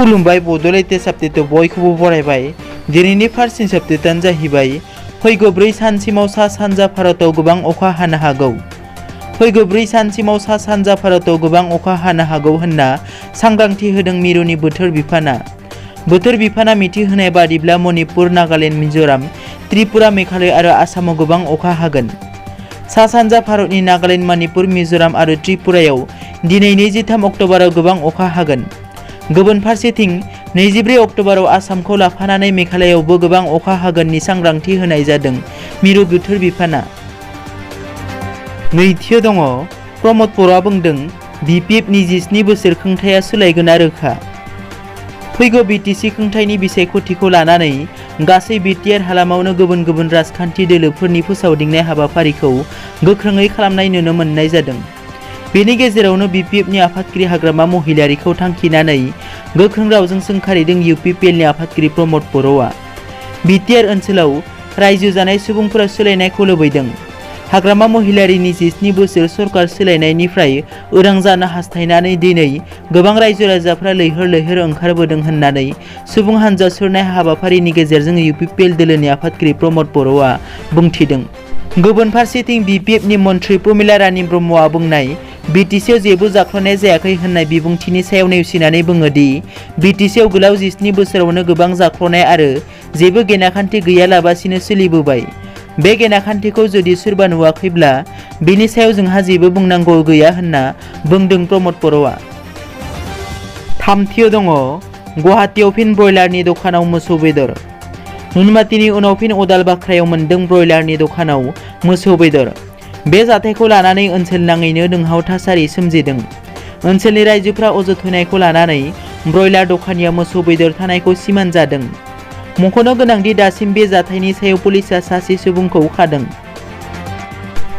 खुलुमबाय बड'लेण्ड आपडेटआव बयखौबो बरायबाय। दिनैनि फार्स्ट आपडेटआनो जाहैबाय फैगौ 4 सानसिमाव सा सानजा भारताव गोबां अखा हानो हागौ। फैगौ 4 सानसिमाव सा सानजा भारताव गोबां अखा हानो हागौ होनना सांग्रांथि होदों मिरुनि बोथोर बिफाना। बोथोर बिफाना मिथिहोनाय बादिब्ला मणिपुर, नागालेण्ड, मिज'राम, त्रिपुरा, मेघालय आरो आसामाव गोबां अखा हागोन। सा सानजा भारतनि नागालेण्ड, मणिपुर, मिज'राम आरो त्रिपुरायाव दिनै 23 अक्ट'बराव गोबां अखा हागोन। गुबुन फारसेथिं 24 अक्ट'बराव आसामखौ लाफानानै मेघालयावबो गोबां अखा हागोननि सांग्रांथि होनाय जादों मिरु बोथोर बिफाना। नैथियाव दङ प्रमद बर'आ बुंदों BPFनि 27 बोसोर खुंथाया सोलायगोना रोखा। फैगौ BTC खुंथायनि बिसायख'थिखौ लानानै गासै बिटिआर हालामावनो गुबुन गुबुन राजखान्थि दोलोफोरनि फोसावदिंनाय हाबाफारिखौ गोख्रोङै खालामनाय नुनो मोननाय जादों। बेनि गेजेरावनो BPFनि आफादगिरि हाग्रामा महिलारिखौ थांखिनानै गोख्रों रावजों सोंखारिदों UPPLनि आफादगिरि प्रमद बर'आ। बिटिआर ओनसोलाव रायजो जानाय सुबुंफोरा सोलायनायखौ लुबैदों। हाग्रामा महिलारिनि 27 बोसोर सरकार सोलायनायनिफ्राय उदां जानो हास्थायनानै दिनै गोबां रायजो राजाफ्रा लैहोर लैहोर ओंखारबोदों होननानै सुबुं हानजा सुरनाय हाबाफारिनि गेजेरजों UPPL दोलोनि आफादगिरि प्रमद बर'आ बुंथिदों। गुबुन फारसेथिं BPFनि मन्थ्रि प्रमिला रानी ब्रह्मआ बुंनाय BTCआव जेबो जाख्ल'नाय जायाखै होननाय बिबुंथिनि सायाव नेवसिनानै बुङो दि BTCआव गोलाव 27 बोसोरावनो गोबां जाख्ल'नाय आरो जेबो गेनाखान्थि गैयालाबासिनो सोलिबोबाय। बे गेनाखान्थिखौ जुदि सोरबा नुवाखैब्ला बेनि सायाव जोंहा जेबो बुंनांगौ गैया होनना बुंदों प्रमद बर'आ। थामथियाव दङ गुवाहाटीआव फिन ब्रयलारनि दखानाव मोसौ बेदर। नुनमाथिनि उनाव फिन अदाल बाख्रायाव मोन्दों ब्रयलारनि दखानाव मोसौ बेदर। बे जाथायखौ लानानै ओनसोल नाङैनो दुंहाव थासारि सोमजिदों। ओनसोलनि रायजोफ्रा अजद होनायखौ लानानै ब्रयलार दखानिया मोसौ बेदर थानायखौ सिमान जादों। मख'नो गोनांदि दासिम बे जाथायनि सायाव पुलिसआ सासे सुबुंखौ खादों।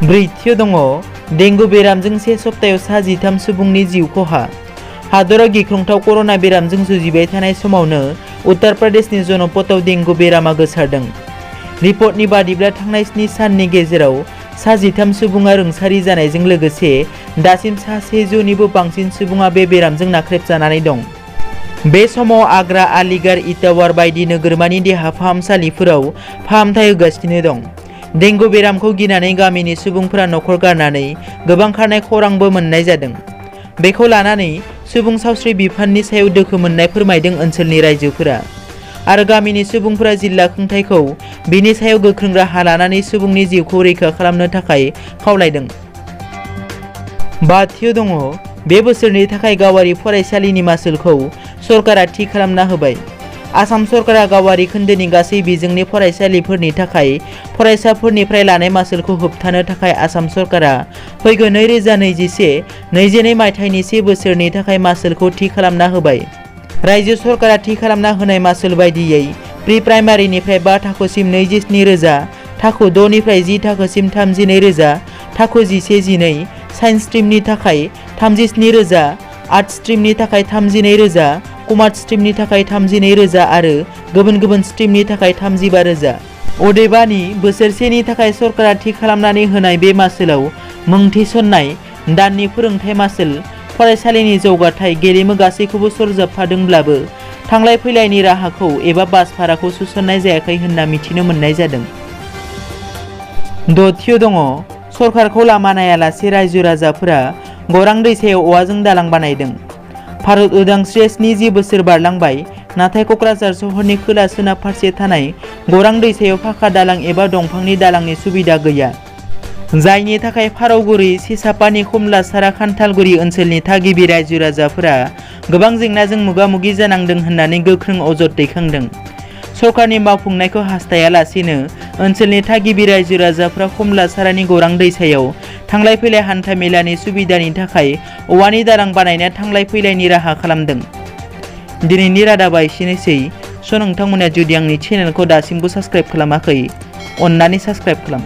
ब्रैथियाव दङ डेंगु बेरामजों से सप्तायाव सा 13 सुबुंनि जिउ खहा। हादराव गिख्रंथाव कर'ना बेरामजों जुजिबाय थानाय समावनो उत्तर प्रदेशनि जनपदआव डेंगु बेरामा गोसारदों। रिपर्टनि बादिब्ला थांनाय 7 साननि गेजेराव सा 13 सुबुङा रुंसारि जानायजों लोगोसे दासिम सा 100निबो बांसिन सुबुङा बे बेरामजों नाख्रेबजानानै दं। बे समाव आग्रा, आलिगढ़, इटावार बायदि नोगोरमानि देहा फाहामसालिफोराव फाहामथाय होगासिनो दं। डेंगु बेरामखौ गिनानै गामिनि सुबुंफोरा न'खर गारनानै गोबां खारनाय खौरांबो मोननाय जादों। बेखौ लानानै सुबुं सावस्रि बिफाननि सायाव दोखो मोननाय फोरमायदों ओनसोलनि रायजोफोरा आरो गामिनि सुबुंफोरा जिल्ला खुंथायखौ बेनि सायाव गोख्रों राहा लानानै सुबुंनि जिउखौ रैखा खालामनो थाखाय खावलायदों। बाथियाव दङ बे बोसोरनि थाखाय गावारि फरायसालिनि मासुलखौ सरकारा थि खालामना होबाय। आसाम सरकारा गावारि खोन्दोनि गासै बिजोंनि फरायसालिफोरनि थाखाय फरायसाफोरनिफ्राय लानाय मासुलखौ होबथानो थाखाय आसाम सरकारा फैगौ 2021-22 मायथाइनि 1 बोसोरनि थाखाय मासुलखौ थि खालामना होबाय। रायजो सरकारा थि खालामना होनाय मासुल बायदियै प्रि प्राइमारिनिफ्राय 5 थाखोसिम 27,000, थाखो 6 निफ्राय 10 थाखोसिम 32,000, थाखो 11-12 साइन्स स्ट्रिमनि थाखाय 37,000, आर्ट स्ट्रिमनि थाखाय 32,000, कमार्स स्ट्रिमनि थाखाय 32,000 आरो गुबुन गुबुन स्ट्रिमनि थाखाय 35,000। अदेबानि बोसोरसेनि थाखाय सरकारा थि खालामनानै होनाय बे मासुलाव मुं थिसननाय, दाननि फोरोंथाय मासुल, फरायसालिनि जौगाथाय, गेलेमु गासैखौबो सरजाबफादोंब्लाबो थांलाय फैलायनि राहाखौ एबा बास भाराखौ सोसननाय जायाखै होनना मिथिनो मोननाय जादों। दथियाव दङ सरकारखौ लामा नायालासे रायजो राजाफोरा खौरां दैसायाव औवाजों दालां बानायदों। भारत उदांस्रिया 70 बोसोर बारलांबाय, नाथाय क'क्राझार सहरनि खोला सोनाब फारसे थानाय खौरां दैसायाव फाखा दालां एबा दंफांनि दालांनि सुबिदा गैया। जायनि थाखाय फारौगुरि, सेसापानि, कमलासारा, खान्थालगुरि ओनसोलनि थागिबि रायजो राजाफोरा गोबां जेंनाजों मोगा मोगि जानांदों होननानै गोख्रों अजद दैखांदों। सरकारनि मावफुंनायखौ हास्थायालासेनो ओनसोलनि थागिबि रायजो राजाफ्रा कमलासारानि खौरां दैसायाव थांलाय फैलाय हान्था मेलानि सुबिदानि थाखाय औवानि दालां बानायना थांलाय फैलायनि राहा खालामदों। दिनैनि रादाबा एसेनोसै। नोंथांमोना जुदि आंनि चेनेलखौ दासिमबो साबस्क्राइब खालामाखै, अन्नानै साबस्क्राइब खालाम।